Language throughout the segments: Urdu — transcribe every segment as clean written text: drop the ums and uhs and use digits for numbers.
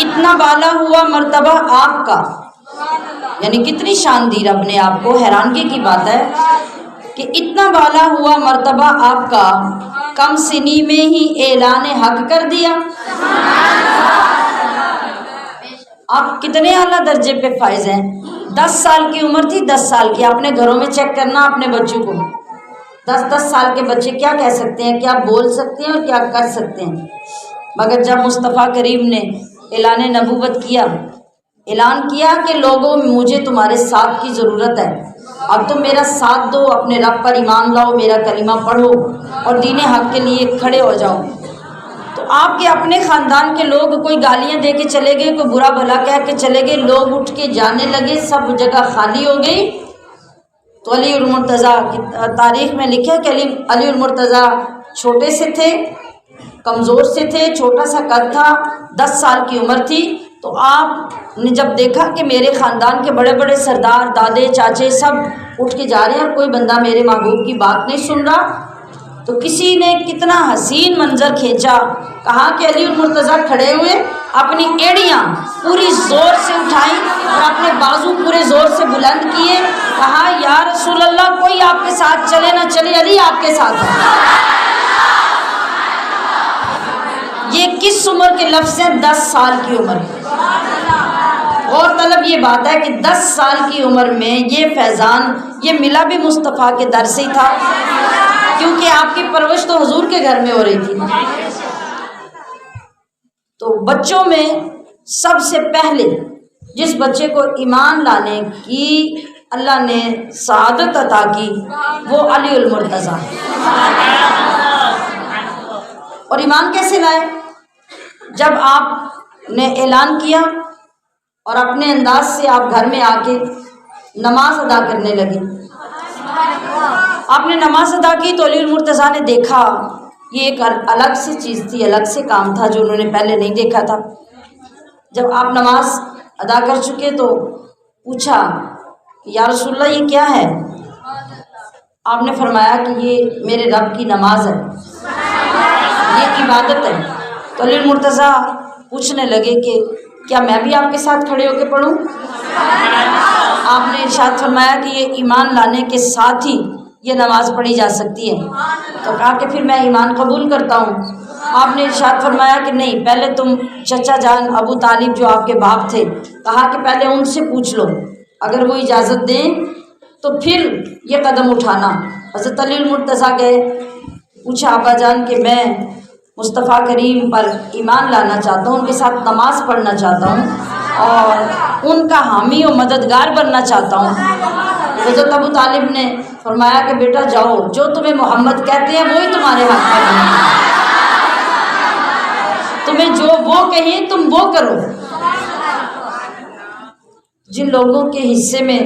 اتنا بالا ہوا مرتبہ آپ کا، یعنی کتنی شان دی رب نے آپ کو. حیرانگی کی بات ہے کہ اتنا بالا ہوا مرتبہ آپ کا کم سنی میں ہی اعلان حق کر دیا. آپ کتنے اعلیٰ درجے پہ فائز ہیں. 10 سال کی عمر تھی، 10 سال کی. آپ نے گھروں میں چیک کرنا اپنے بچوں کو، 10 سال کے بچے کیا کہہ سکتے ہیں، کیا بول سکتے ہیں اور کیا کر سکتے ہیں. مگر جب مصطفیٰ کریم نے اعلان نبوت کیا، اعلان کیا کہ لوگوں مجھے تمہارے ساتھ کی ضرورت ہے، اب تم میرا ساتھ دو، اپنے رب پر ایمان لاؤ، میرا کلمہ پڑھو اور دین حق کے لیے کھڑے ہو جاؤ. تو آپ کے اپنے خاندان کے لوگ کوئی گالیاں دے کے چلے گئے، کوئی برا بھلا کہہ کے چلے گئے، لوگ اٹھ کے جانے لگے، سب جگہ خالی ہو گئی. تو علی المرتضیٰ کی تاریخ میں لکھا کہ علی المرتضیٰ چھوٹے سے تھے، کمزور سے تھے، چھوٹا سا قد تھا، 10 سال کی عمر تھی. تو آپ نے جب دیکھا کہ میرے خاندان کے بڑے بڑے سردار، دادے، چاچے سب اٹھ کے جا رہے ہیں اور کوئی بندہ میرے محبوب کی بات نہیں سن رہا، تو کسی نے کتنا حسین منظر کھینچا. کہا کہ علی المرتضیٰ کھڑے ہوئے، اپنی ایڑیاں پوری زور سے اٹھائیں اور اپنے بازو پورے زور سے بلند کیے. کہا یا رسول اللہ، کوئی آپ کے ساتھ چلے نہ چلے، علی آپ کے ساتھ ہے. یہ کس عمر کے لفظ ہیں؟ 10 سال کی عمر. اور طلب یہ بات ہے کہ 10 سال کی عمر میں یہ فیضان یہ ملا بھی مصطفیٰ کے در سے ہی تھا، کیونکہ آپ کی پرورش تو حضور کے گھر میں ہو رہی تھی. تو بچوں میں سب سے پہلے جس بچے کو ایمان لانے کی اللہ نے سعادت عطا کی وہ علی المرتضیٰ. اور ایمان کیسے لائے؟ جب آپ نے اعلان کیا اور اپنے انداز سے آپ گھر میں آ کے نماز ادا کرنے لگے. آپ نے نماز ادا کی تو علی المرتضیٰ نے دیکھا، یہ ایک الگ سی چیز تھی، الگ سے کام تھا جو انہوں نے پہلے نہیں دیکھا تھا. جب آپ نماز ادا کر چکے تو پوچھا کہ یا رسول اللہ یہ کیا ہے؟ آپ نے فرمایا کہ یہ میرے رب کی نماز ہے، یہ عبادت ہے. تو علی المرتضیٰ پوچھنے لگے کہ کیا میں بھی آپ کے ساتھ کھڑے ہو کے پڑھوں؟ آپ نے ارشاد فرمایا کہ یہ ایمان لانے کے ساتھ ہی یہ نماز پڑھی جا سکتی ہے. تو کہا کہ پھر میں ایمان قبول کرتا ہوں. آپ نے ارشاد فرمایا کہ نہیں، پہلے تم چچا جان ابو طالب جو آپ کے باپ تھے، کہا کہ پہلے ان سے پوچھ لو، اگر وہ اجازت دیں تو پھر یہ قدم اٹھانا. حضرت علی المرتضیٰ گئے، پوچھا ابا جان کہ میں مصطفیٰ کریم پر ایمان لانا چاہتا ہوں، ان کے ساتھ نماز پڑھنا چاہتا ہوں اور ان کا حامی و مددگار بننا چاہتا ہوں. حضرت ابو طالب نے فرمایا کہ بیٹا جاؤ، جو تمہیں محمد کہتے ہیں وہی تمہارے حق میں ہے، تمہیں جو وہ کہیں تم وہ کرو. جن لوگوں کے حصے میں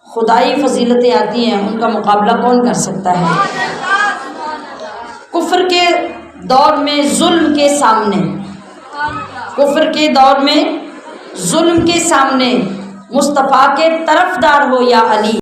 خدائی فضیلتیں آتی ہیں ان کا مقابلہ کون کر سکتا ہے؟ کفر کے دور میں ظلم کے سامنے، کفر کے دور میں ظلم کے سامنے مصطفیٰ کے طرفدار ہو یا علی.